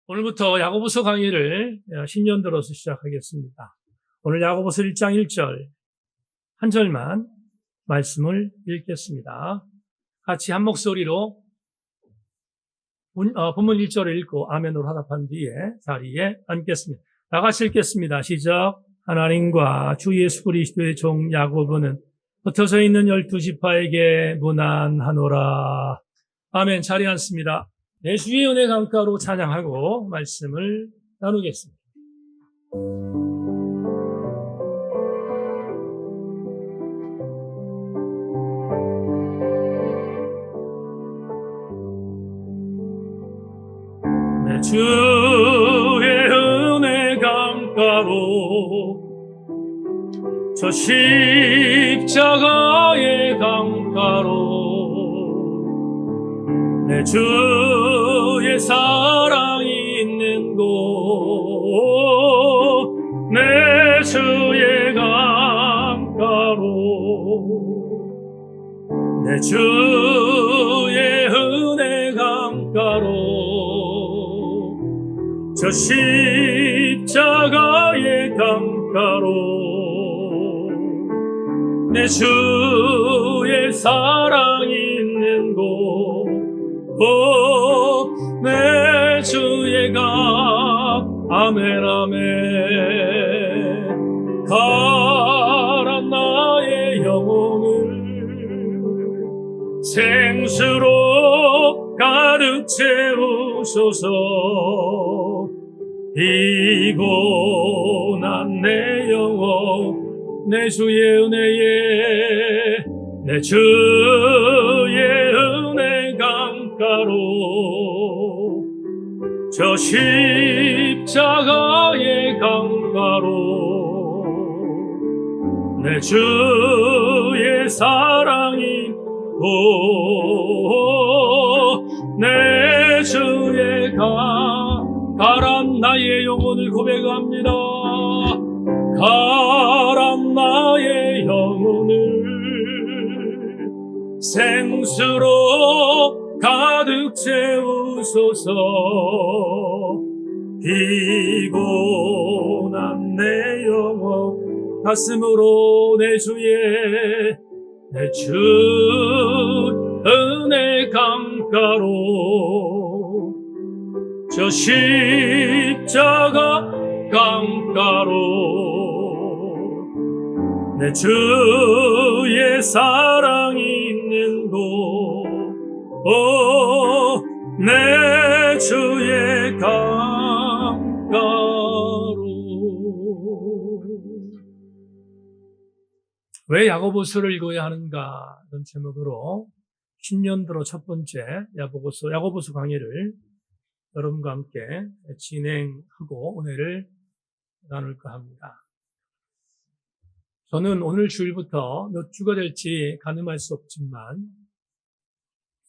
오늘부터 야고보서 강의를 신년 들어서 시작하겠습니다. 오늘 야고보서 1장 1절 한 절만 말씀을 읽겠습니다. 같이 한 목소리로 본문 1절을 읽고 아멘으로 화답한 뒤에 자리에 앉겠습니다. 다 같이 읽겠습니다. 시작. 하나님과 주 예수 그리스도의 종 야고보는 흩어져 있는 12지파에게 문안하노라. 아멘. 자리에 앉습니다. 내 주의 은혜 강가로 찬양하고 말씀을 나누겠습니다. 내 주의 은혜 강가로 저 십자가의 강가로 내 주의 사랑이 있는 곳 내 주의 강가로 내 주의 은혜 강가로 저 십자가의 강가로 내 주의 사랑이 있는 곳 내 주의 강 아멘 아멘 가라 나의 영혼을 생수로 가득 채우소서 피곤한 내 영혼 내 주의 은혜에 내 주의 은혜 강가로 저 십자가의 강가로 내 주의 사랑이 내 주의 가란 나의 영혼을 고백합니다. 가란 나의 영혼을 생수로 가득 채우소서 피곤한 내 영혼 가슴으로 내 주의 은혜 강가로 저 십자가 강가로 내 주의 사랑이 있는 곳 내 주의 강가로. 왜 야고보서를 읽어야 하는가 이런 제목으로 신년 들어 첫 번째 야고보서 강의를 여러분과 함께 진행하고 은혜를 나눌까 합니다. 저는 오늘 주일부터 몇 주가 될지 가늠할 수 없지만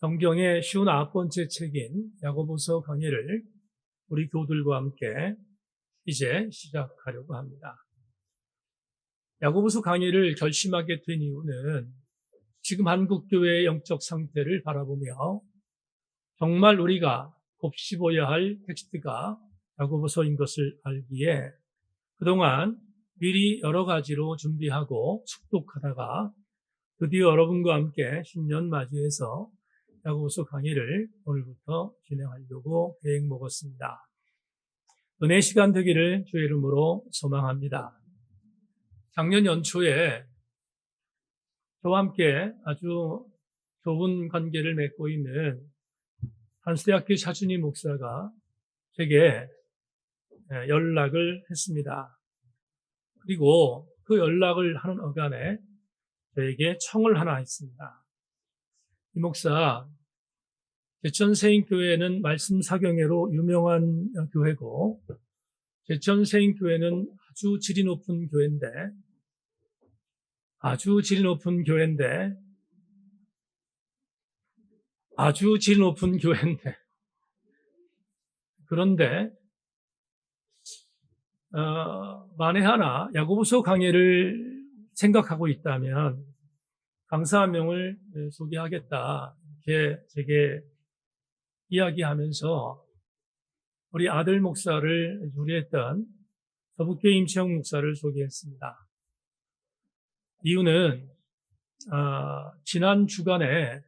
성경의 쉬운 9번째 책인 야고보서 강의를 우리 교우들과 함께 이제 시작하려고 합니다. 야고보서 강의를 결심하게 된 이유는 지금 한국교회의 영적 상태를 바라보며 정말 우리가 곱씹어야 할 텍스트가 야고보서인 것을 알기에 그동안 미리 여러 가지로 준비하고 숙독하다가 드디어 여러분과 함께 신년 맞이해서 야고보서 강의를 오늘부터 진행하려고 계획 먹었습니다. 은혜 시간 되기를 주의 이름으로 소망합니다. 작년 연초에 저와 함께 아주 좋은 관계를 맺고 있는 한수대학교 차준희 목사가 제게 연락을 했습니다. 그리고 그 연락을 하는 어간에 저에게 청을 하나 했습니다. 이 목사, 제천세인교회는 말씀 사경회로 유명한 교회고 제천세인교회는 아주 질이 높은 교회인데 그런데 만에 하나 야고보서 강의를 생각하고 있다면 강사 한 명을 소개하겠다 이렇게 제게 이야기하면서 우리 아들 목사를 주례했던 서북교회 임채영 목사를 소개했습니다. 이유는 지난 주간에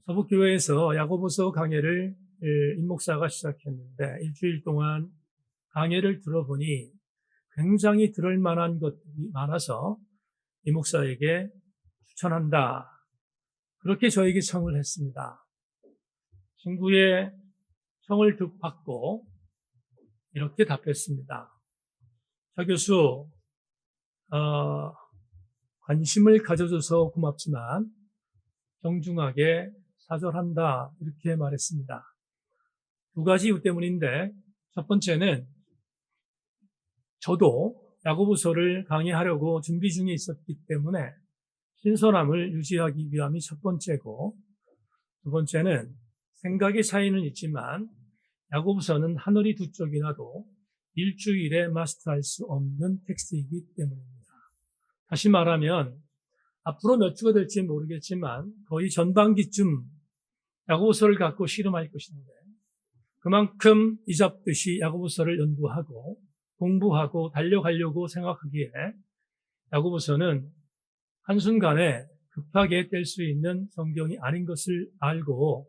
서북교회에서 야고보서 강해를 임 목사가 시작했는데 일주일 동안 강해를 들어보니 굉장히 들을 만한 것들이 많아서 이 목사에게 추천한다. 그렇게 저에게 청을 했습니다. 친구의 청을 받고 이렇게 답했습니다. 차 교수, 관심을 가져줘서 고맙지만 정중하게 사절한다. 이렇게 말했습니다. 두 가지 이유 때문인데 첫 번째는 저도 야고보서를 강의하려고 준비 중에 있었기 때문에 신선함을 유지하기 위함이 첫 번째고, 두 번째는 생각의 차이는 있지만 야고보서는 하늘이 두 쪽이라도 일주일에 마스터할 수 없는 텍스트이기 때문입니다. 다시 말하면 앞으로 몇 주가 될지 모르겠지만 거의 전반기쯤 야고보서를 갖고 씨름할 것인데 그만큼 이잡듯이 야고보서를 연구하고 공부하고 달려가려고 생각하기에 야고보서는 한순간에 급하게 뗄 수 있는 성경이 아닌 것을 알고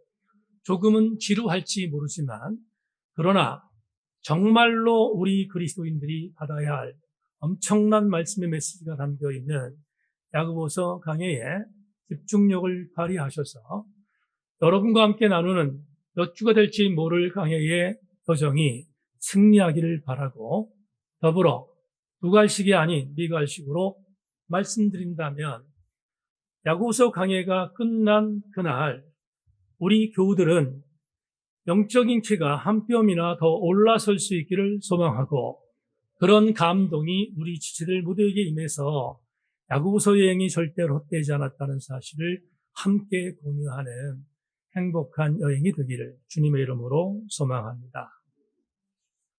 조금은 지루할지 모르지만 그러나 정말로 우리 그리스도인들이 받아야 할 엄청난 말씀의 메시지가 담겨있는 야고보서 강해에 집중력을 발휘하셔서 여러분과 함께 나누는 몇 주가 될지 모를 강해의 여정이 승리하기를 바라고, 더불어 두 갈식이 아닌 네 갈식으로 말씀드린다면 야고보서 강해가 끝난 그날 우리 교우들은 영적인 키가 한 뼘이나 더 올라설 수 있기를 소망하고, 그런 감동이 우리 지체들 모두에게 임해서 야고보서 여행이 절대로 헛되지 않았다는 사실을 함께 공유하는 행복한 여행이 되기를 주님의 이름으로 소망합니다.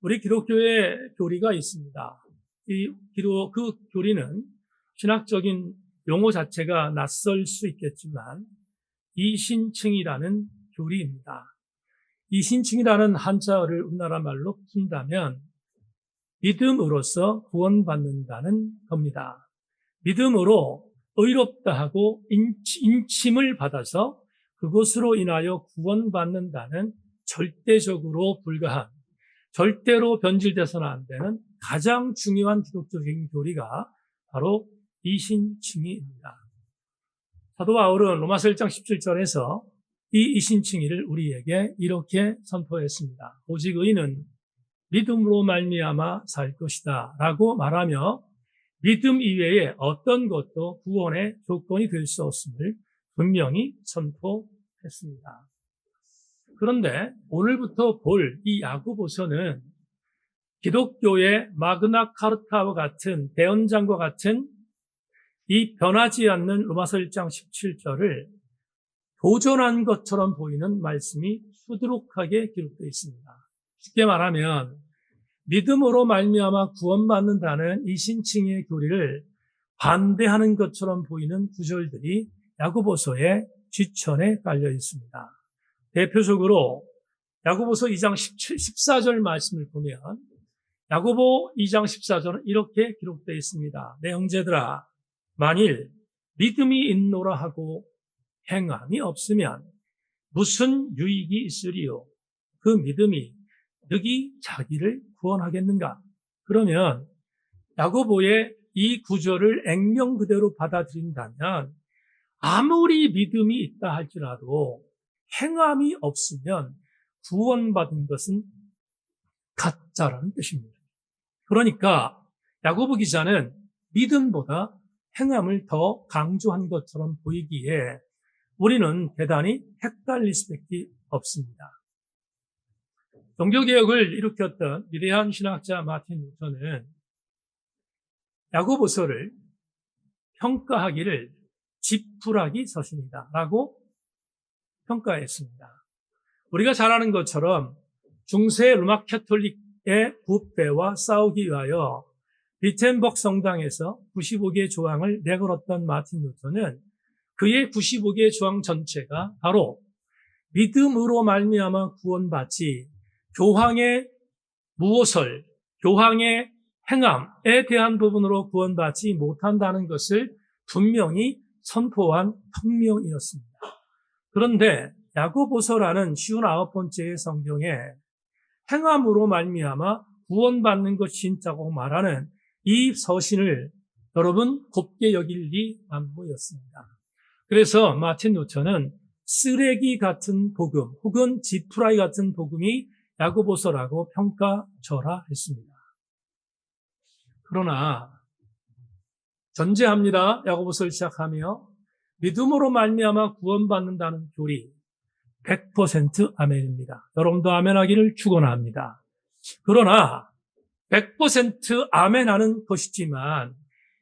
우리 기독교의 교리가 있습니다. 그 교리는 신학적인 용어 자체가 낯설 수 있겠지만 이신칭이라는 교리입니다. 이신칭이라는 한자어를 우리나라 말로 푼다면 믿음으로써 구원받는다는 겁니다. 믿음으로 의롭다 하고 인침을 받아서 그것으로 인하여 구원받는다는 절대적으로 불가한, 절대로 변질돼서는 안 되는 가장 중요한 기독교적인 교리가 바로 이신칭의입니다. 사도 바울은 로마서 1장 17절에서 이 이신칭의를 우리에게 이렇게 선포했습니다. 오직 의인은 믿음으로 말미암아 살 것이다 라고 말하며 믿음 이외에 어떤 것도 구원의 조건이 될 수 없음을 분명히 선포했습니다. 그런데 오늘부터 볼 이 야고보서는 기독교의 마그나 카르타와 같은 대언장과 같은 이 변하지 않는 로마서 1장 17절을 도전한 것처럼 보이는 말씀이 수두룩하게 기록되어 있습니다. 쉽게 말하면 믿음으로 말미암아 구원받는다는 이 신칭의 교리를 반대하는 것처럼 보이는 구절들이 야고보서의 뒷천에 깔려 있습니다. 대표적으로 야고보서 2장 14절 말씀을 보면 야고보 2장 14절은 이렇게 기록되어 있습니다. 내 형제들아, 만일 믿음이 있노라 하고 행함이 없으면 무슨 유익이 있으리요? 그 믿음이 너희 자기를 구원하겠는가? 그러면 야고보의 이 구절을 액면 그대로 받아들인다면 아무리 믿음이 있다 할지라도 행함이 없으면 구원받은 것은 가짜라는 뜻입니다. 그러니까 야고보 기자는 믿음보다 행함을 더 강조한 것처럼 보이기에 우리는 대단히 헷갈릴 수밖에 없습니다. 종교개혁을 일으켰던 위대한 신학자 마틴 루터는 야고보서를 평가하기를 지푸라기 서신이다 라고 평가했습니다. 우리가 잘 아는 것처럼 중세 로마 캐톨릭의 부패와 싸우기 위하여 비텐버그 성당에서 95개의 조항을 내걸었던 마틴 루터는 그의 95개의 조항 전체가 바로 믿음으로 말미암아 구원받지 교황의 무오설, 교황의 행함에 대한 부분으로 구원받지 못한다는 것을 분명히 선포한 성명이었습니다. 그런데 야고보서라는 59번째의 성경에 행함으로 말미암아 구원받는 것이 진짜고 말하는 이 서신을 여러분 곱게 여길 리 만무였습니다. 그래서 마틴 루터는 쓰레기 같은 복음 혹은 지푸라기 같은 복음이 야고보서라고 평가절하했습니다. 그러나 전제합니다. 야고보서를 시작하며 믿음으로 말미암아 구원받는다는 교리 100% 아멘입니다. 여러분도 아멘하기를 축원합니다. 그러나 100% 아멘하는 것이지만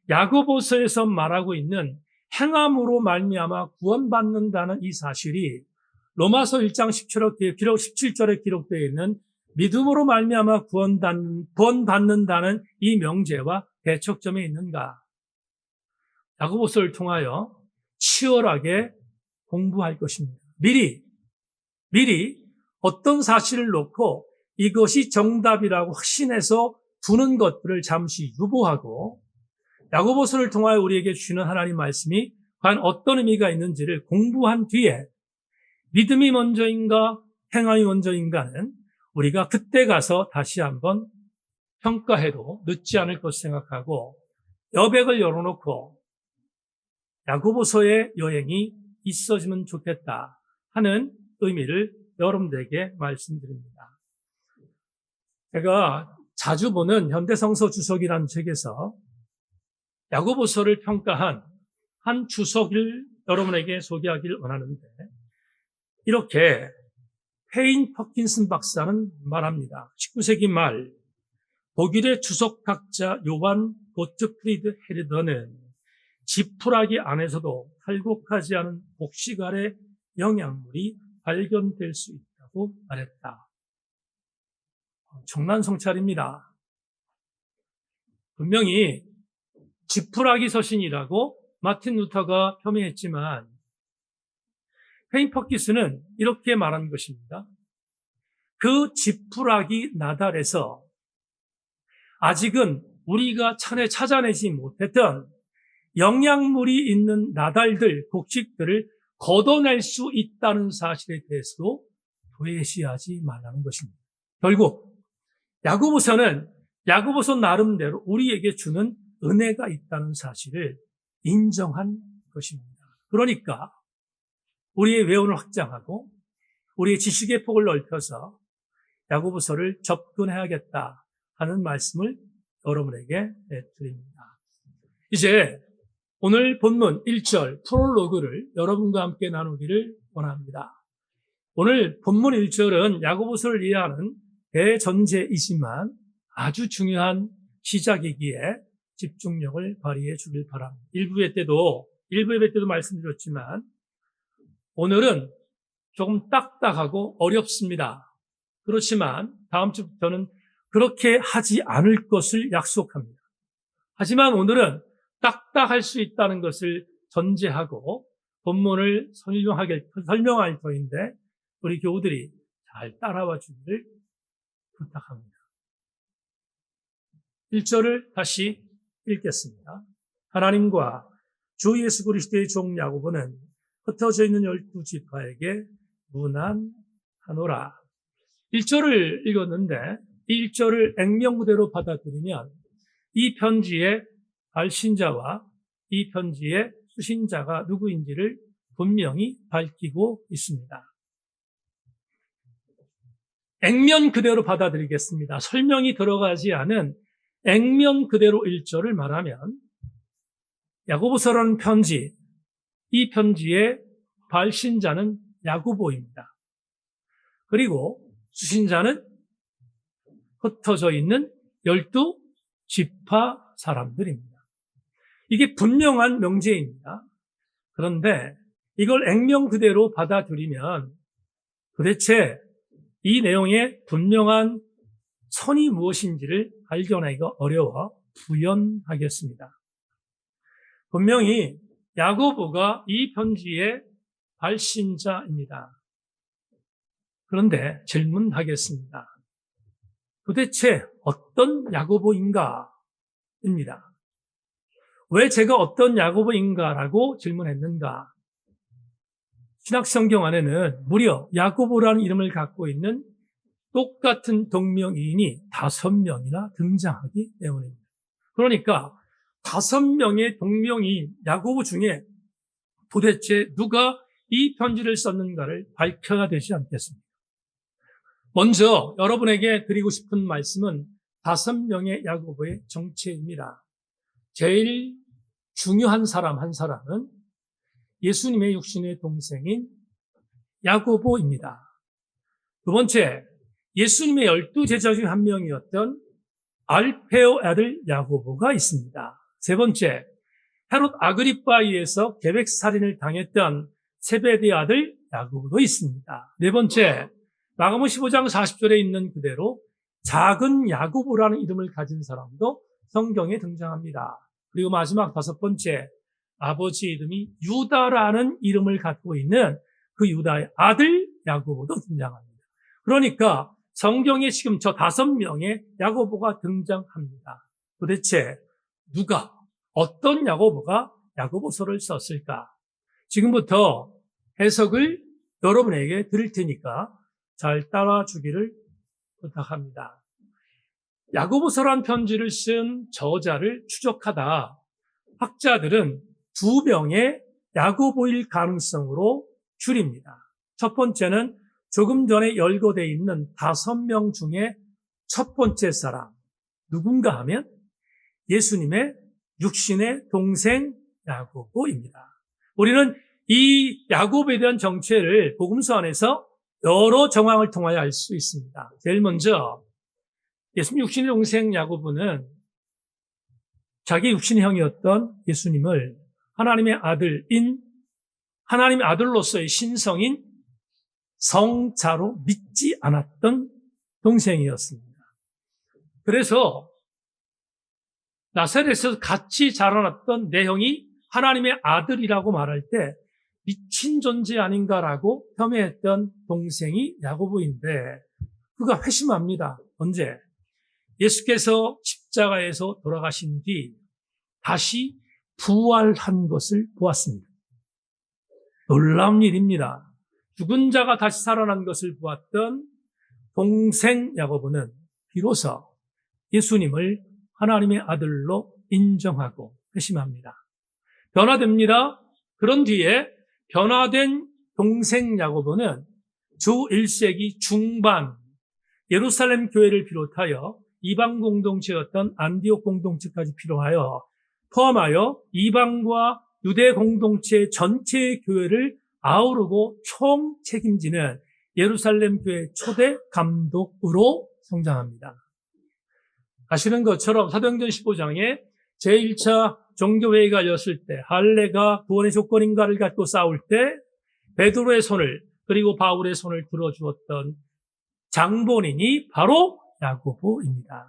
야고보서에서 말하고 있는 행함으로 말미암아 구원받는다는 이 사실이 로마서 1장 17절에 기록되어 있는 믿음으로 말미암아 구원받는다는 이 명제와 대척점에 있는가? 야고보서를 통하여 치열하게 공부할 것입니다. 미리 어떤 사실을 놓고 이것이 정답이라고 확신해서 두는 것들을 잠시 유보하고 야고보서를 통하여 우리에게 주시는 하나님 말씀이 과연 어떤 의미가 있는지를 공부한 뒤에 믿음이 먼저인가 행함이 먼저인가는 우리가 그때 가서 다시 한번 평가해도 늦지 않을 것을 생각하고 여백을 열어놓고 야고보서의 여행이 있어지면 좋겠다 하는 의미를 여러분들에게 말씀드립니다. 제가 자주 보는 현대성서 주석이라는 책에서 야고보서를 평가한 한 주석을 여러분에게 소개하기를 원하는데 이렇게 페인 퍼킨슨 박사는 말합니다. 19세기 말 독일의 주석학자 요한 고트프리드 헤르더는 지푸라기 안에서도 탈곡하지 않은 복식알의 영양물이 발견될 수 있다고 말했다. 엄청난 성찰입니다. 분명히 지푸라기 서신이라고 마틴 루터가 폄훼했지만 페인 퍼킨슨은 이렇게 말한 것입니다. 그 지푸라기 나달에서 아직은 우리가 찾아내지 못했던 영양물이 있는 나달들, 곡식들을 걷어낼 수 있다는 사실에 대해서도 도외시하지 말라는 것입니다. 결국 야고보서는 야고보서 나름대로 우리에게 주는 은혜가 있다는 사실을 인정한 것입니다. 그러니까 우리의 외원을 확장하고 우리의 지식의 폭을 넓혀서 야고보서를 접근해야겠다 하는 말씀을 여러분에게 드립니다. 이제 오늘 본문 1절 프롤로그를 여러분과 함께 나누기를 원합니다. 오늘 본문 1절은 야고보서를 이해하는 대전제이지만 아주 중요한 시작이기에 집중력을 발휘해 주길 바랍니다. 1부 예배 때도 말씀드렸지만 오늘은 조금 딱딱하고 어렵습니다. 그렇지만 다음 주부터는 그렇게 하지 않을 것을 약속합니다. 하지만 오늘은 딱딱할 수 있다는 것을 전제하고 본문을 설명할 터인데 우리 교우들이 잘 따라와 주기를 부탁합니다. 1절을 다시 읽겠습니다. 하나님과 주 예수 그리스도의 종 야고보는 흩어져 있는 12지파에게 문안하노라. 1절을 읽었는데 1절을 액면그대로 받아들이면 이 편지의 발신자와 이 편지의 수신자가 누구인지를 분명히 밝히고 있습니다. 액면 그대로 받아들이겠습니다. 설명이 들어가지 않은 액면 그대로 1절을 말하면 야고보서라는 편지, 이 편지의 발신자는 야고보입니다. 그리고 수신자는 흩어져 있는 12지파 사람들입니다. 이게 분명한 명제입니다. 그런데 이걸 액면 그대로 받아들이면 도대체 이 내용의 분명한 선이 무엇인지를 발견하기가 어려워 부연하겠습니다. 분명히 야고보가 이 편지의 발신자입니다. 그런데 질문하겠습니다. 도대체 어떤 야고보인가입니다. 왜 제가 어떤 야고보인가라고 질문했는가? 신약성경 안에는 무려 야고보라는 이름을 갖고 있는 똑같은 동명이인이 5명이나 등장하기 때문입니다. 그러니까 5명의 동명이인 야고보 중에 도대체 누가 이 편지를 썼는가를 밝혀야 되지 않겠습니까? 먼저 여러분에게 드리고 싶은 말씀은 5명의 야고보의 정체입니다. 제일 중요한 사람 한 사람은 예수님의 육신의 동생인 야고보입니다. 두 번째, 예수님의 12제자 중 한 명이었던 알페오 아들 야고보가 있습니다. 세 번째, 헤롯 아그리빠에 의해서 계획살인을 당했던 세베대 아들 야고보도 있습니다. 네 번째, 마가복음 15장 40절에 있는 그대로 작은 야고보라는 이름을 가진 사람도 성경에 등장합니다. 그리고 마지막 5번째, 아버지 이름이 유다라는 이름을 갖고 있는 그 유다의 아들 야고보도 등장합니다. 그러니까 성경에 지금 저 5명의 야고보가 등장합니다. 도대체 누가, 어떤 야고보가 야고보서를 썼을까? 지금부터 해석을 여러분에게 드릴 테니까 잘 따라주기를 부탁합니다. 야고보서란 편지를 쓴 저자를 추적하다 학자들은 2명의 야고보일 가능성으로 줄입니다. 첫 번째는 조금 전에 열거되어 있는 5명 중에 첫 번째 사람, 누군가 하면 예수님의 육신의 동생 야고보입니다. 우리는 이 야고보에 대한 정체를 복음서 안에서 여러 정황을 통하여 알 수 있습니다. 제일 먼저 예수님 육신의 동생 야고보는 자기 육신의 형이었던 예수님을 하나님의 아들인, 하나님의 아들로서의 신성인 성자로 믿지 않았던 동생이었습니다. 그래서 나사렛에서 같이 자라났던 내 형이 하나님의 아들이라고 말할 때 미친 존재 아닌가라고 폄훼했던 동생이 야고보인데 그가 회심합니다. 언제? 예수께서 십자가에서 돌아가신 뒤 다시 부활한 것을 보았습니다. 놀라운 일입니다. 죽은 자가 다시 살아난 것을 보았던 동생 야고보는 비로소 예수님을 하나님의 아들로 인정하고 회심합니다. 변화됩니다. 그런 뒤에 변화된 동생 야고보는 주 1세기 중반 예루살렘 교회를 비롯하여 이방 공동체였던 안디옥 공동체까지 포함하여 이방과 유대 공동체 전체의 교회를 아우르고 총 책임지는 예루살렘 교회 초대 감독으로 성장합니다. 아시는 것처럼 사도행전 15장에 제1차 종교회의가 열렸을 때 할례가 구원의 조건인가를 갖고 싸울 때 베드로의 손을 그리고 바울의 손을 들어주었던 장본인이 바로 야고보입니다.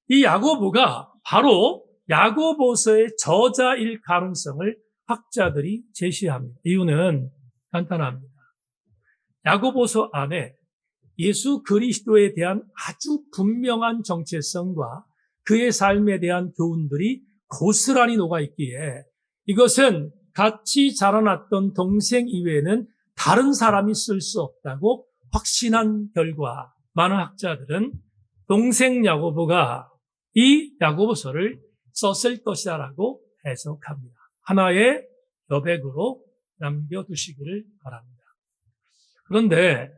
이 야고보가 바로 야고보서의 저자일 가능성을 학자들이 제시합니다. 이유는 간단합니다. 야고보서 안에 예수 그리스도에 대한 아주 분명한 정체성과 그의 삶에 대한 교훈들이 고스란히 녹아있기에 이것은 같이 자라났던 동생 이외에는 다른 사람이 쓸 수 없다고 확신한 결과 많은 학자들은 동생 야고보가 이 야고보서를 썼을 것이다라고 해석합니다. 하나의 여백으로 남겨두시기를 바랍니다. 그런데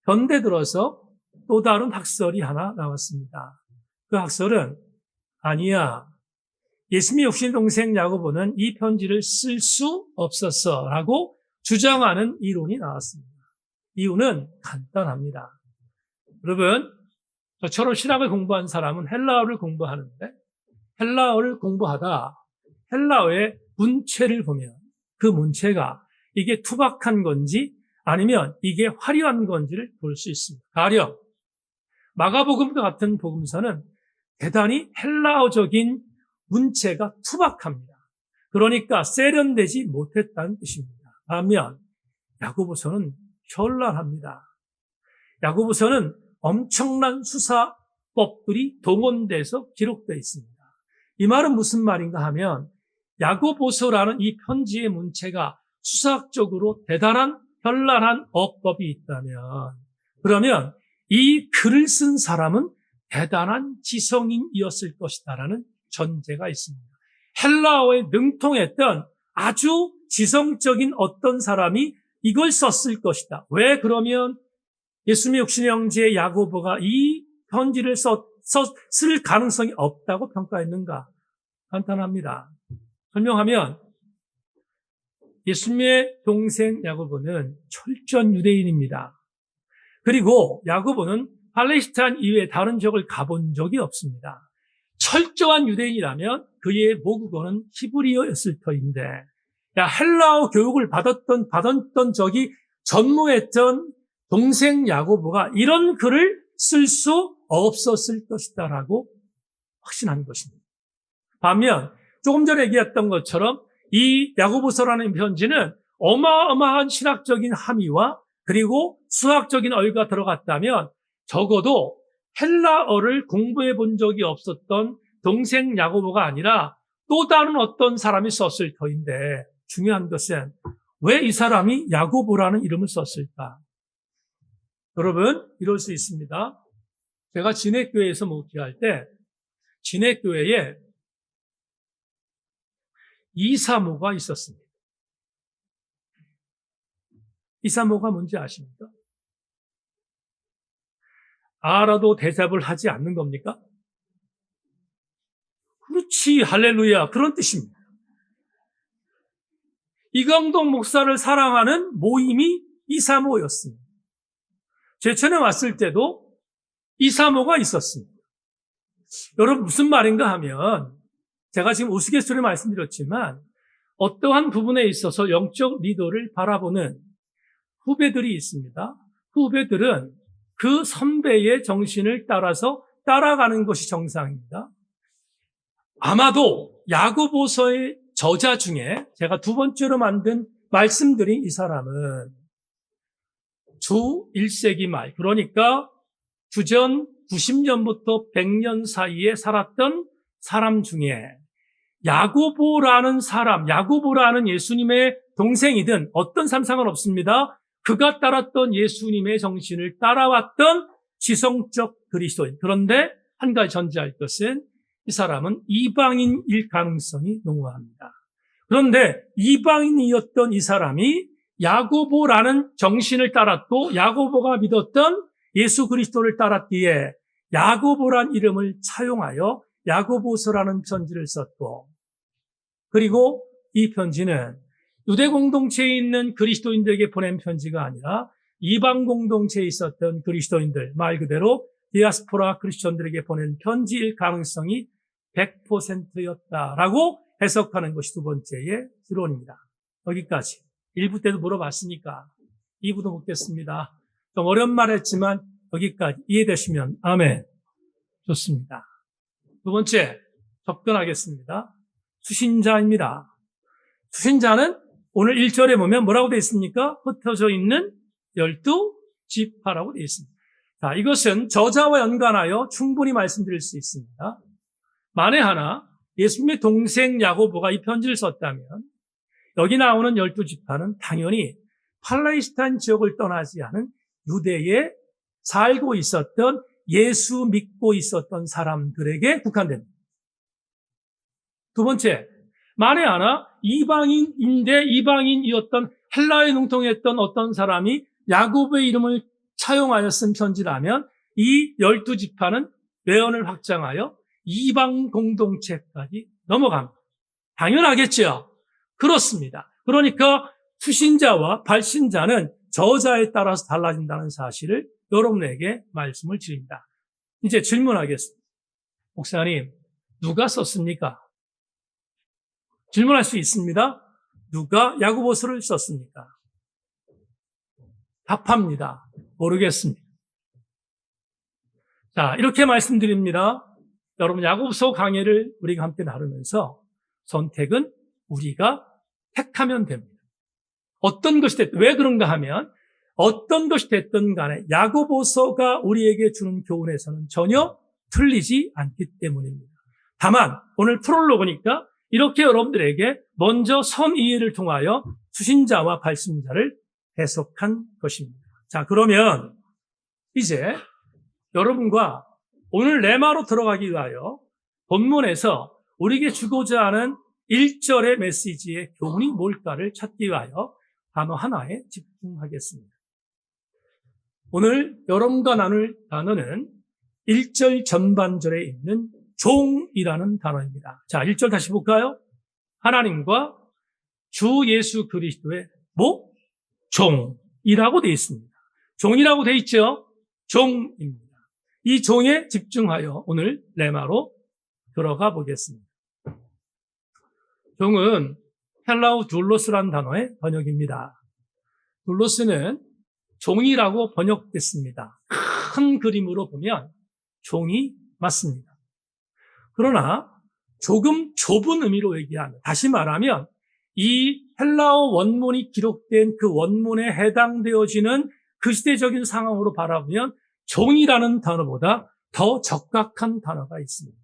현대 들어서 또 다른 학설이 하나 나왔습니다. 그 학설은 아니야. 예수님의 육신의 동생 야고보는 이 편지를 쓸 수 없었어라고 주장하는 이론이 나왔습니다. 이유는 간단합니다. 여러분, 저처럼 신학을 공부한 사람은 헬라어를 공부하는데 헬라어를 공부하다 헬라어의 문체를 보면 그 문체가 이게 투박한 건지 아니면 이게 화려한 건지를 볼 수 있습니다. 가령 마가복음과 같은 복음서는 대단히 헬라어적인 문체가 투박합니다. 그러니까 세련되지 못했다는 뜻입니다. 반면 야고보서는 현란합니다. 야고보서는 엄청난 수사 어법들이 동원돼서 기록되어 있습니다. 이 말은 무슨 말인가 하면 야고보서라는 이 편지의 문체가 수사학적으로 대단한 현란한 어법이 있다면 그러면 이 글을 쓴 사람은 대단한 지성인이었을 것이다라는 전제가 있습니다. 헬라어에 능통했던 아주 지성적인 어떤 사람이 이걸 썼을 것이다. 왜 그러면 예수님의 육신의 형제 야고보가 이 편지를 쓸 가능성이 없다고 평가했는가? 간단합니다. 설명하면 예수님의 동생 야고보는 철저한 유대인입니다. 그리고 야고보는 팔레스타인 이외에 다른 지역을 가본 적이 없습니다. 철저한 유대인이라면 그의 모국어는 히브리어였을 터인데 헬라어 교육을 받았던 적이 전무했던 동생 야고보가 이런 글을 쓸 수 없었을 것이다라고 확신한 것입니다. 반면 조금 전에 얘기했던 것처럼 이 야고보서라는 편지는 어마어마한 신학적인 함의와 그리고 수학적인 어휘가 들어갔다면 적어도 헬라어를 공부해 본 적이 없었던 동생 야고보가 아니라 또 다른 어떤 사람이 썼을 터인데 중요한 것은 왜 이 사람이 야고보라는 이름을 썼을까? 여러분, 이럴 수 있습니다. 제가 진해교회에서 목회할 때 진해교회에 이사모가 있었습니다. 이사모가 뭔지 아십니까? 알아도 대답을 하지 않는 겁니까? 그렇지, 할렐루야, 그런 뜻입니다. 이광동 목사를 사랑하는 모임이 이사모였습니다. 제천에 왔을 때도 이사모가 있었습니다. 여러분 무슨 말인가 하면 제가 지금 우스갯소리 말씀드렸지만 어떠한 부분에 있어서 영적 리더를 바라보는 후배들이 있습니다. 후배들은 그 선배의 정신을 따라서 따라가는 것이 정상입니다. 아마도 야고보서의 저자 중에 제가 두 번째로 만든 말씀드린 이 사람은 주 1세기 말, 그러니까 주전 90년부터 100년 사이에 살았던 사람 중에 야고보라는 사람, 야고보라는 예수님의 동생이든 어떤 삶 상관없습니다. 그가 따랐던 예수님의 정신을 따라왔던 지성적 그리스도인. 그런데 한 가지 전제할 것은 이 사람은 이방인일 가능성이 농후합니다. 그런데 이방인이었던 이 사람이 야고보라는 정신을 따랐고 야고보가 믿었던 예수 그리스도를 따랐기에 야고보란 이름을 차용하여 야고보서라는 편지를 썼고 그리고 이 편지는 유대 공동체에 있는 그리스도인들에게 보낸 편지가 아니라 이방 공동체에 있었던 그리스도인들, 말 그대로 디아스포라 크리스천들에게 보낸 편지일 가능성이 100%였다라고 해석하는 것이 두 번째의 추론입니다. 여기까지. 1부 때도 물어봤으니까 2부도 묻겠습니다. 좀 어려운 말 했지만 여기까지 이해되시면 아멘. 좋습니다. 두 번째 접근하겠습니다. 수신자입니다. 수신자는 오늘 1절에 보면 뭐라고 되어 있습니까? 흩어져 있는 12지파라고 되어 있습니다. 자, 이것은 저자와 연관하여 충분히 말씀드릴 수 있습니다. 만에 하나 예수님의 동생 야고보가 이 편지를 썼다면 여기 나오는 12지파는 당연히 팔레스타인 지역을 떠나지 않은 유대에 살고 있었던 예수 믿고 있었던 사람들에게 국한됩니다. 두 번째, 만에 하나 이방인인데 이방인이었던 헬라에 능통했던 어떤 사람이 야고보의 이름을 차용하여 쓴 편지라면 이 12지파는 외연을 확장하여 이방 공동체까지 넘어갑니다. 당연하겠죠. 그렇습니다. 그러니까 수신자와 발신자는 저자에 따라서 달라진다는 사실을 여러분에게 말씀을 드립니다. 이제 질문하겠습니다. 목사님, 누가 썼습니까? 질문할 수 있습니다. 누가 야고보서를 썼습니까? 답합니다. 모르겠습니다. 자, 이렇게 말씀드립니다. 여러분, 야고보서 강의를 우리가 함께 나누면서 선택은 우리가 택하면 됩니다. 어떤 것이 됐든, 왜 그런가 하면 어떤 것이 됐든 간에 야고보서가 우리에게 주는 교훈에서는 전혀 틀리지 않기 때문입니다. 다만 오늘 프롤로그니까 이렇게 여러분들에게 먼저 선 이해를 통하여 수신자와 발신자를 해석한 것입니다. 자, 그러면 이제 여러분과 오늘 레마로 들어가기 위하여 본문에서 우리에게 주고자 하는 1절의 메시지의 교훈이 뭘까를 찾기 위하여 단어 하나에 집중하겠습니다. 오늘 여러분과 나눌 단어는 1절 전반절에 있는 종이라는 단어입니다. 자, 1절 다시 볼까요? 하나님과 주 예수 그리스도의 종이라고 되어 있습니다. 종이라고 되어 있죠? 종입니다. 이 종에 집중하여 오늘 레마로 들어가 보겠습니다. 종은 헬라어 둘로스라는 단어의 번역입니다. 둘로스는 종이라고 번역됐습니다. 큰 그림으로 보면 종이 맞습니다. 그러나 조금 좁은 의미로 얘기하면, 다시 말하면 이 헬라어 원문이 기록된 그 원문에 해당되어지는 그 시대적인 상황으로 바라보면 종이라는 단어보다 더 적각한 단어가 있습니다.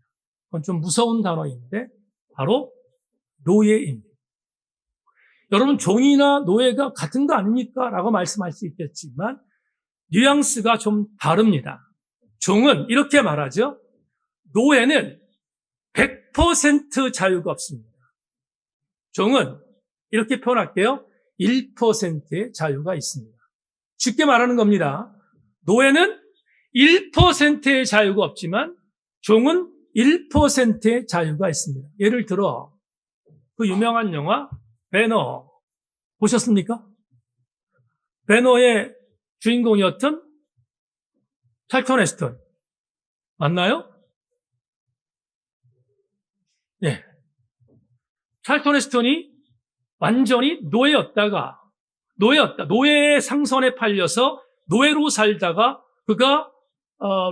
그건 좀 무서운 단어인데 바로 노예입니다. 여러분, 종이나 노예가 같은 거 아닙니까? 라고 말씀할 수 있겠지만 뉘앙스가 좀 다릅니다. 종은 이렇게 말하죠. 노예는 100% 자유가 없습니다. 종은 이렇게 표현할게요. 1%의 자유가 있습니다. 쉽게 말하는 겁니다. 노예는 1%의 자유가 없지만 종은 1%의 자유가 있습니다. 예를 들어 그 유명한 영화 배너 보셨습니까? 배너의 주인공이었던 찰턴 헤스턴 맞나요? 네. 찰턴 헤스턴이 완전히 노예의 상선에 팔려서 노예로 살다가 그가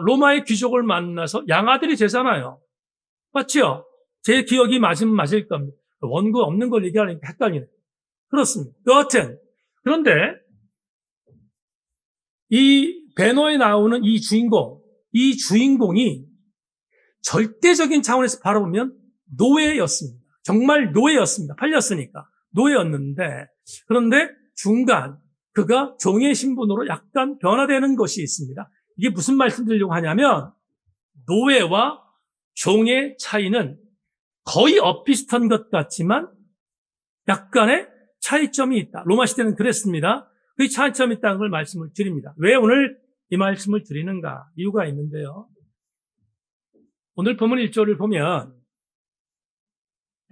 로마의 귀족을 만나서 양아들이 되잖아요. 맞죠? 제 기억이 맞을 겁니다. 원고 없는 걸 얘기하니까 헷갈리네. 그렇습니다. 여하튼 그런데 이 배너에 나오는 이 주인공이 절대적인 차원에서 바라보면 노예였습니다. 정말 노예였습니다. 팔렸으니까 노예였는데, 그런데 중간 그가 종의 신분으로 약간 변화되는 것이 있습니다. 이게 무슨 말씀 드리려고 하냐면 노예와 종의 차이는 거의 엇비슷한 것 같지만 약간의 차이점이 있다. 로마 시대는 그랬습니다. 그 차이점이 있다는 걸 말씀을 드립니다. 왜 오늘 이 말씀을 드리는가? 이유가 있는데요. 오늘 본문 1절을 보면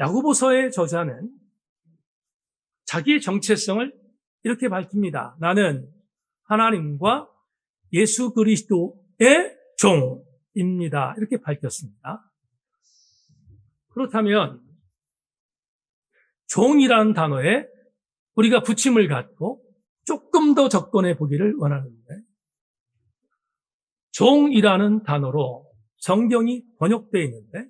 야고보서의 저자는 자기의 정체성을 이렇게 밝힙니다. 나는 하나님과 예수 그리스도의 종입니다. 이렇게 밝혔습니다. 그렇다면 종이라는 단어에 우리가 붙임을 갖고 조금 더 접근해 보기를 원하는데, 종이라는 단어로 성경이 번역되어 있는데,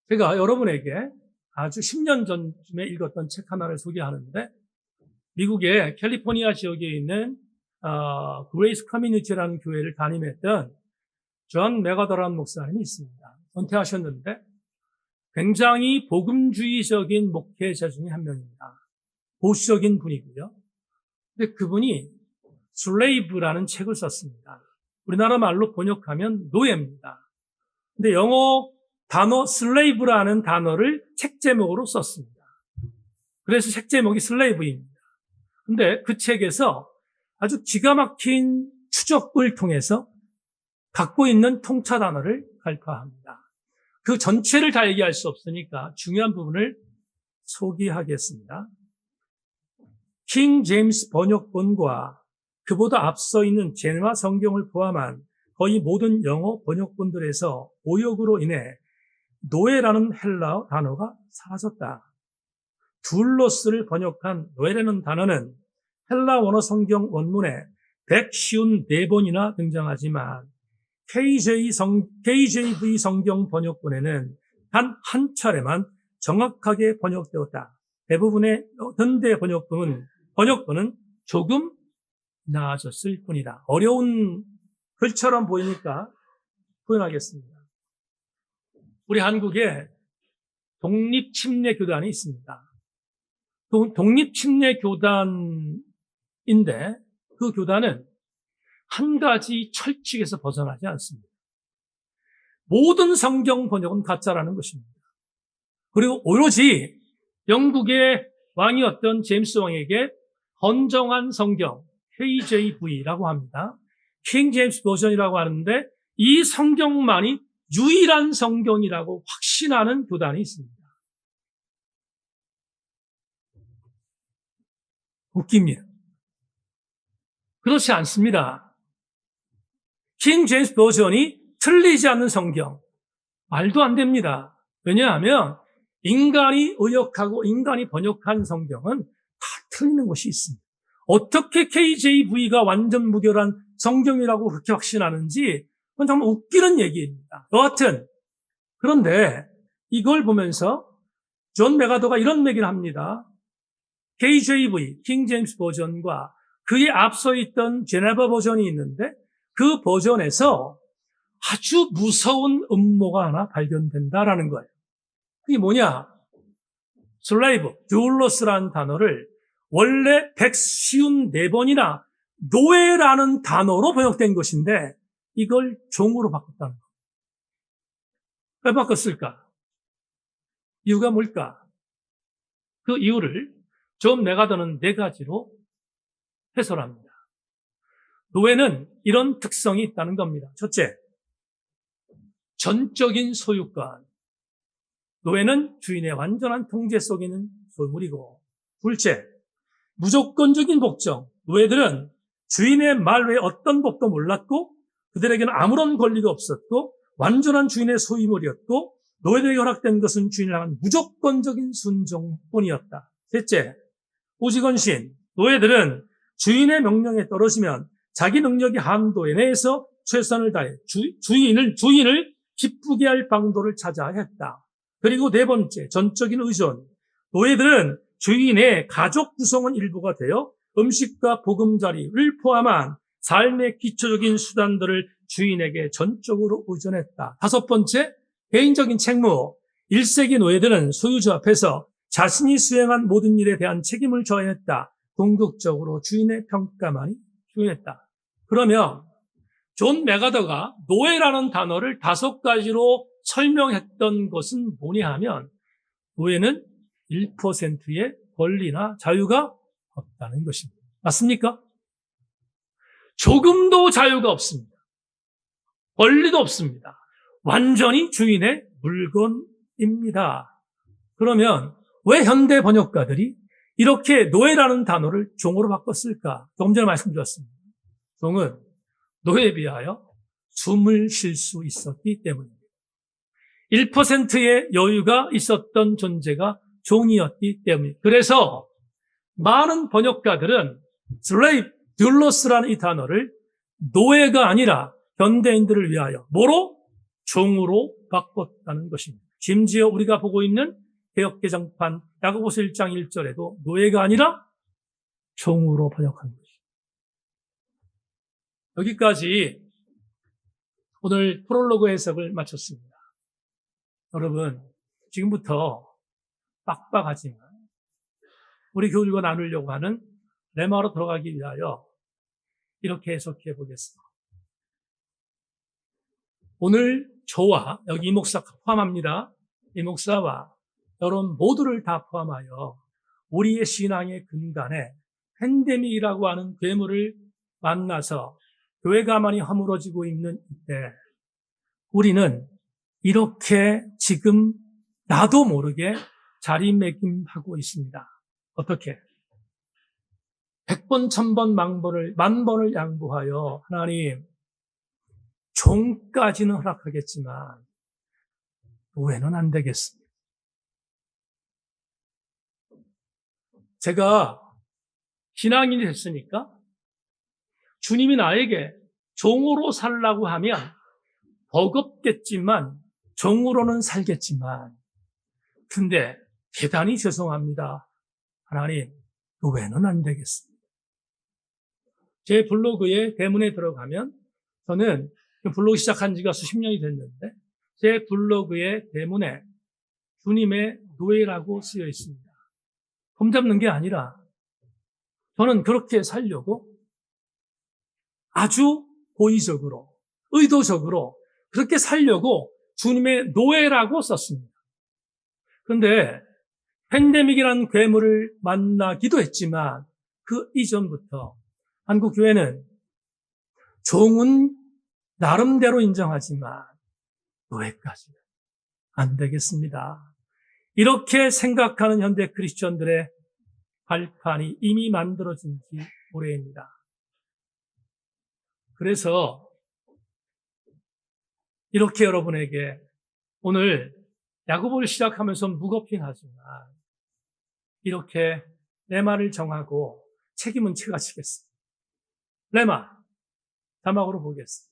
제가 여러분에게 아주 10년 전쯤에 읽었던 책 하나를 소개하는데, 미국의 캘리포니아 지역에 있는 그레이스 커뮤니티라는 교회를 담임했던 존 맥아더라는 목사님이 있습니다. 은퇴하셨는데 굉장히 복음주의적인 목회자 중에 한 명입니다. 보수적인 분이고요. 근데 그분이 슬레이브라는 책을 썼습니다. 우리나라 말로 번역하면 노예입니다. 근데 영어 단어 슬레이브라는 단어를 책 제목으로 썼습니다. 그래서 책 제목이 슬레이브입니다. 근데 그 책에서 아주 기가 막힌 추적을 통해서 갖고 있는 통차 단어를 발표합니다. 그 전체를 다 얘기할 수 없으니까 중요한 부분을 소개하겠습니다. 킹 제임스 번역본과 그보다 앞서 있는 제네화 성경을 포함한 거의 모든 영어 번역본들에서 오역으로 인해 노예라는 헬라어 단어가 사라졌다. 둘로스를 번역한 노예라는 단어는 헬라 원어 성경 원문에 154번이나 등장하지만 KJV 성경 번역본에는 단 한 차례만 정확하게 번역되었다. 대부분의 현대 번역본은 조금 나아졌을 뿐이다. 어려운 글처럼 보이니까 표현하겠습니다. 우리 한국에 독립침례교단이 있습니다. 독립침례교단인데 그 교단은 한 가지 철칙에서 벗어나지 않습니다. 모든 성경 번역은 가짜라는 것입니다. 그리고 오로지 영국의 왕이었던 제임스 왕에게 헌정한 성경, KJV라고 합니다. 킹 제임스 버전이라고 하는데 이 성경만이 유일한 성경이라고 확신하는 교단이 있습니다. 웃깁니다. 그렇지 않습니다. 킹 제임스 버전이 틀리지 않는 성경, 말도 안 됩니다. 왜냐하면 인간이 의역하고 인간이 번역한 성경은 다 틀리는 것이 있습니다. 어떻게 KJV가 완전 무결한 성경이라고 그렇게 확신하는지 그건 정말 웃기는 얘기입니다. 여하튼 그런데 이걸 보면서 존 맥아더가 이런 얘기를 합니다. KJV, 킹 제임스 버전과 그에 앞서 있던 제네바 버전이 있는데 그 버전에서 아주 무서운 음모가 하나 발견된다라는 거예요. 그게 뭐냐? 슬레이브, 듀울러스라는 단어를 원래 154번이나 노예라는 단어로 번역된 것인데 이걸 종으로 바꿨다는 거예요. 왜 바꿨을까? 이유가 뭘까? 그 이유를 존 맥아더는 4가지로 해설합니다. 노예는 이런 특성이 있다는 겁니다. 첫째, 전적인 소유권. 노예는 주인의 완전한 통제 속에 있는 소유물이고, 둘째, 무조건적인 복종. 노예들은 주인의 말 외에 어떤 법도 몰랐고 그들에게는 아무런 권리가 없었고 완전한 주인의 소유물이었고 노예들에게 허락된 것은 주인을 향한 무조건적인 순종뿐이었다. 셋째, 오직언신. 노예들은 주인의 명령에 떨어지면 자기 능력의 한도에 내에서 최선을 다해 주인을 기쁘게 할 방도를 찾아야 했다. 그리고 4번째, 전적인 의존. 노예들은 주인의 가족 구성원 일부가 되어 음식과 보금자리를 포함한 삶의 기초적인 수단들을 주인에게 전적으로 의존했다. 5번째, 개인적인 책무. 1세기 노예들은 소유주 앞에서 자신이 수행한 모든 일에 대한 책임을 져야 했다. 궁극적으로 주인의 평가만이 중요했다. 그러면 존 맥아더가 노예라는 단어를 5가지로 설명했던 것은 뭐냐 하면 노예는 1%의 권리나 자유가 없다는 것입니다. 맞습니까? 조금도 자유가 없습니다. 권리도 없습니다. 완전히 주인의 물건입니다. 그러면 왜 현대 번역가들이 이렇게 노예라는 단어를 종으로 바꿨을까? 조금 전에 말씀드렸습니다. 종은 노예에 비하여 숨을 쉴 수 있었기 때문입니다. 1%의 여유가 있었던 존재가 종이었기 때문입니다. 그래서 많은 번역가들은 슬레이브, 듀울러스라는 이 단어를 노예가 아니라 현대인들을 위하여 뭐로? 종으로 바꿨다는 것입니다. 심지어 우리가 보고 있는 개역개정판 야고보서 1장 1절에도 노예가 아니라 종으로 번역한 것입니다. 여기까지 오늘 프롤로그 해석을 마쳤습니다. 여러분, 지금부터 빡빡하지만 우리 교우들과 나누려고 하는 레마로 들어가기 위하여 이렇게 해석해 보겠습니다. 오늘 저와 여기 이 목사 포함합니다. 이 목사와 여러분 모두를 다 포함하여 우리의 신앙의 근간에 팬데믹이라고 하는 괴물을 만나서 교회가 많이 허물어지고 있는 이때 우리는 이렇게 지금 나도 모르게 자리매김하고 있습니다. 어떻게? 100번, 1000번, 만번을 양보하여 하나님 종까지는 허락하겠지만 노예는 안 되겠습니다. 제가 신앙인이 됐으니까 주님이 나에게 종으로 살라고 하면 버겁겠지만 종으로는 살겠지만 근데 대단히 죄송합니다. 하나님 노예는 안 되겠습니다. 제 블로그에 대문에 들어가면 저는 블로그 시작한 지가 수십 년이 됐는데 제 블로그의 대문에 주님의 노예라고 쓰여 있습니다. 폼 잡는 게 아니라 저는 그렇게 살려고 아주 고의적으로, 의도적으로 그렇게 살려고 주님의 노예라고 썼습니다. 그런데 팬데믹이라는 괴물을 만나기도 했지만 그 이전부터 한국 교회는 종은 나름대로 인정하지만 노예까지는 안 되겠습니다. 이렇게 생각하는 현대 크리스천들의 발판이 이미 만들어진 지 오래입니다. 그래서 이렇게 여러분에게 오늘 야고보를 시작하면서 무겁긴 하지만 이렇게 레마를 정하고 책임은 제가 지겠습니다. 레마, 자막으로 보겠습니다.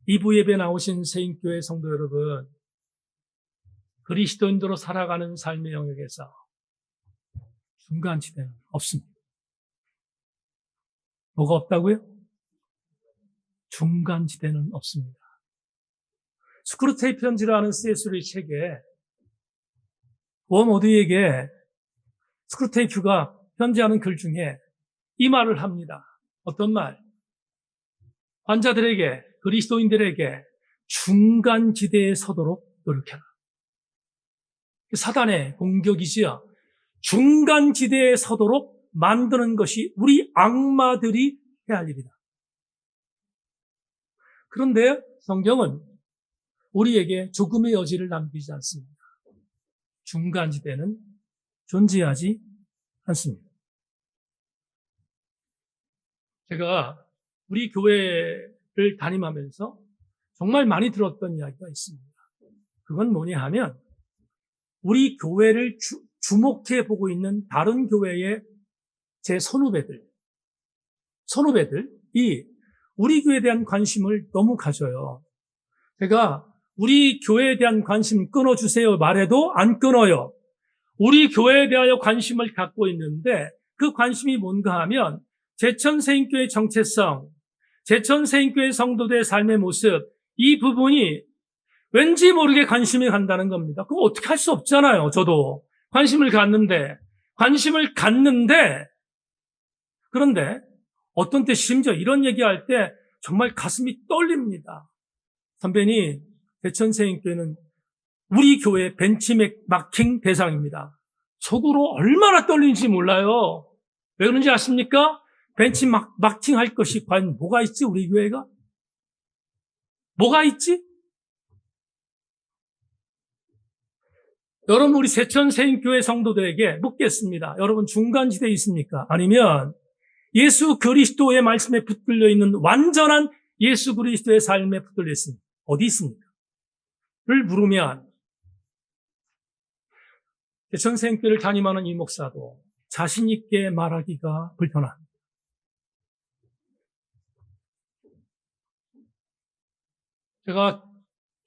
이부 예배 나오신 세인교회 성도 여러분, 그리스도인으로 살아가는 삶의 영역에서 중간지대는 없습니다. 뭐가 없다고요? 중간지대는 없습니다. 스크루테이프 편지라는 C.S. 루이스 책에 모두에게 스크루테이프가 편지하는 글 중에 이 말을 합니다. 어떤 말? 환자들에게, 그리스도인들에게 중간지대에 서도록 노력해라. 사단의 공격이지요. 중간지대에 서도록 만드는 것이 우리 악마들이 해야 할 일이다. 그런데 성경은 우리에게 조금의 여지를 남기지 않습니다. 중간지대는 존재하지 않습니다. 제가 우리 교회를 담임하면서 정말 많이 들었던 이야기가 있습니다. 그건 뭐냐 하면 우리 교회를 주목해 보고 있는 다른 교회의 제 선후배들이 우리 교회에 대한 관심을 너무 가져요. 제가 우리 교회에 대한 관심 끊어주세요 말해도 안 끊어요. 우리 교회에 대하여 관심을 갖고 있는데 그 관심이 뭔가 하면 제천세인교회 정체성, 제천세인교회 성도들의 삶의 모습, 이 부분이 왠지 모르게 관심이 간다는 겁니다. 그거 어떻게 할 수 없잖아요. 저도 관심을 갖는데 그런데 어떤 때 심지어 이런 얘기할 때 정말 가슴이 떨립니다. 선배님, 대천세인교회는 우리 교회 벤치마킹 대상입니다. 속으로 얼마나 떨리는지 몰라요. 왜 그런지 아십니까? 벤치마킹 할 것이 과연 뭐가 있지, 우리 교회가? 뭐가 있지? 여러분, 우리 세천세인교회 성도들에게 묻겠습니다. 여러분, 중간지대에 있습니까? 아니면 예수 그리스도의 말씀에 붙들려 있는 완전한 예수 그리스도의 삶에 붙들려 있습니다. 어디 있습니까? 를 물으면 세천세인교회를 담임하는 이 목사도 자신 있게 말하기가 불편합니다. 제가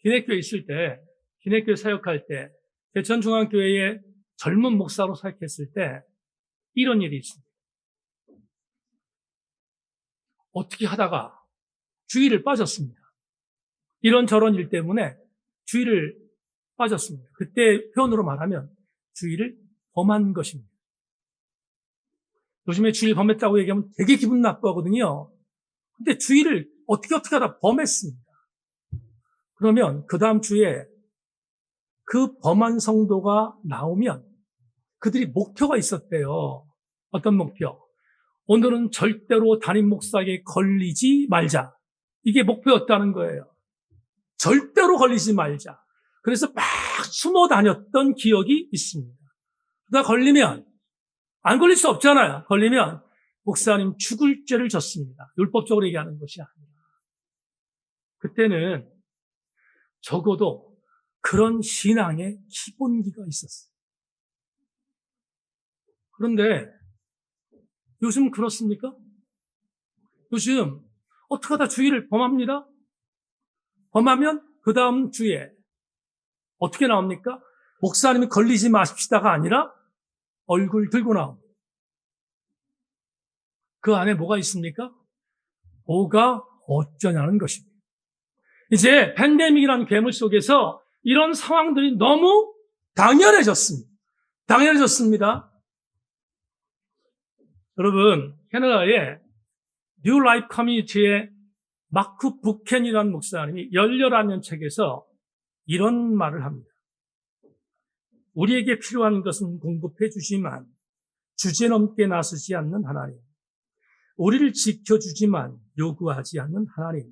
기내교회 있을 때, 기내교회 사역할 때 대천중앙교회의 젊은 목사로 사역했을 때 이런 일이 있습니다. 어떻게 하다가 주의를 빠졌습니다. 이런저런 일 때문에 주의를 빠졌습니다. 그때 표현으로 말하면 주의를 범한 것입니다. 요즘에 주의를 범했다고 얘기하면 되게 기분 나쁘거든요. 근데 주의를 어떻게 하다 범했습니다. 그러면 그 다음 주에 그 범한 성도가 나오면 그들이 목표가 있었대요. 어떤 목표? 오늘은 절대로 담임 목사에게 걸리지 말자. 이게 목표였다는 거예요. 절대로 걸리지 말자. 그래서 막 숨어 다녔던 기억이 있습니다. 그러다 걸리면, 안 걸릴 수 없잖아요. 걸리면 목사님 죽을 죄를 졌습니다. 율법적으로 얘기하는 것이 아니라. 그때는 적어도 그런 신앙의 기본기가 있었어요. 그런데 요즘 그렇습니까? 요즘 어떻게 하다 주의를 범합니다. 범하면 그 다음 주에 어떻게 나옵니까? 목사님이 걸리지 마십시다가 아니라 얼굴 들고 나옵니다. 그 안에 뭐가 있습니까? 뭐가 어쩌냐는 것입니다. 이제 팬데믹이라는 괴물 속에서 이런 상황들이 너무 당연해졌습니다. 여러분, 캐나다의 뉴 라이프 커뮤니티의 마크 부켄이라는 목사님이 열렬하는 책에서 이런 말을 합니다. 우리에게 필요한 것은 공급해 주지만 주제넘게 나서지 않는 하나님, 우리를 지켜주지만 요구하지 않는 하나님,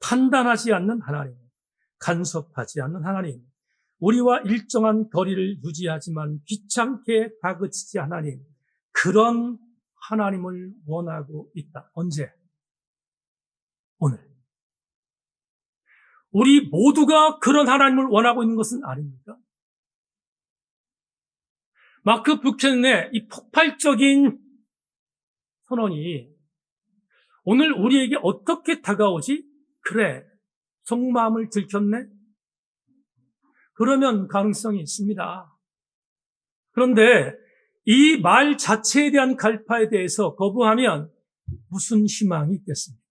판단하지 않는 하나님, 간섭하지 않는 하나님, 우리와 일정한 거리를 유지하지만 귀찮게 다그치지 하나님, 그런 하나님을 원하고 있다. 언제? 오늘. 우리 모두가 그런 하나님을 원하고 있는 것은 아닙니까? 마크 부켄의 이 폭발적인 선언이 오늘 우리에게 어떻게 다가오지? 그래, 속마음을 들켰네? 그러면 가능성이 있습니다. 그런데 이 말 자체에 대한 갈파에 대해서 거부하면 무슨 희망이 있겠습니까?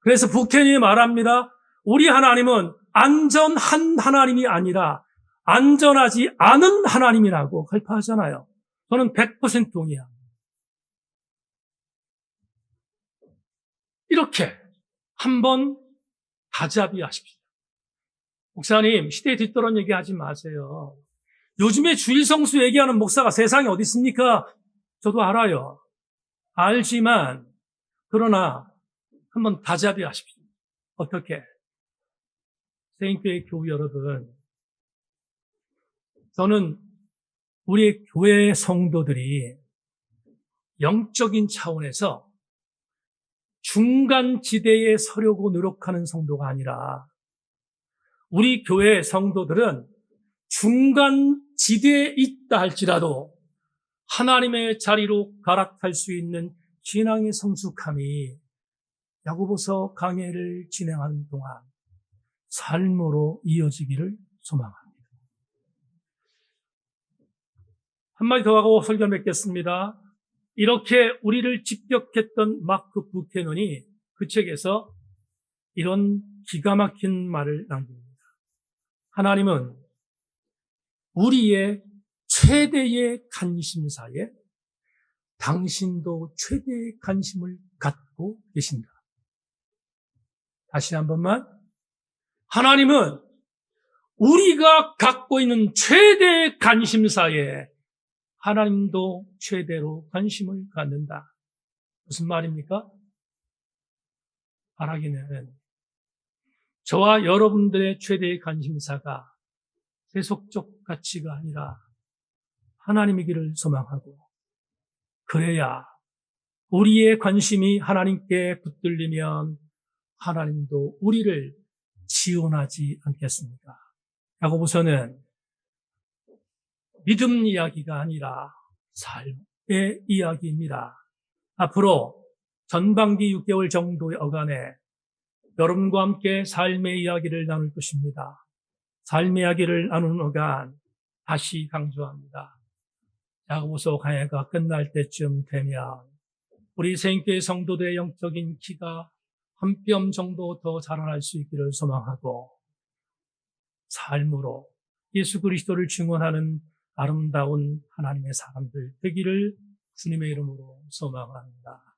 그래서 부켄이 말합니다. 우리 하나님은 안전한 하나님이 아니라 안전하지 않은 하나님이라고 갈파하잖아요. 저는 100% 동의합니다. 이렇게 한번 다잡이하십시오. 목사님, 시대에 뒤떨어진 얘기하지 마세요. 요즘에 주일성수 얘기하는 목사가 세상에 어디 있습니까? 저도 알아요. 알지만 그러나 한번 다잡이하십시오. 어떻게? 세인교회 교우 여러분, 저는 우리 교회 성도들이 영적인 차원에서 중간 지대에 서려고 노력하는 성도가 아니라 우리 교회 성도들은 중간 지대에 있다 할지라도 하나님의 자리로 갈아탈 수 있는 신앙의 성숙함이 야고보서 강해를 진행하는 동안 삶으로 이어지기를 소망합니다. 한마디 더 하고 설교 맺겠습니다. 이렇게 우리를 집격했던 마크 부케넌이 그 책에서 이런 기가 막힌 말을 남깁니다. 하나님은 우리의 최대의 관심사에 당신도 최대의 관심을 갖고 계신다. 다시 한 번만. 하나님은 우리가 갖고 있는 최대의 관심사에 하나님도 최대로 관심을 갖는다. 무슨 말입니까? 말하기는 저와 여러분들의 최대의 관심사가 세속적 가치가 아니라 하나님이기를 소망하고, 그래야 우리의 관심이 하나님께 붙들리면 하나님도 우리를 지원하지 않겠습니까? 야고보서는 믿음 이야기가 아니라 삶의 이야기입니다. 앞으로 전반기 6개월 정도의 어간에 여러분과 함께 삶의 이야기를 나눌 것입니다. 삶의 이야기를 나누는 어간, 다시 강조합니다. 야고보서 강해가 끝날 때쯤 되면 우리 세인교회 성도들의 영적인 키가 한 뼘 정도 더 자라날 수 있기를 소망하고, 삶으로 예수 그리스도를 증언하는 아름다운 하나님의 사람들 되기를 주님의 이름으로 소망합니다.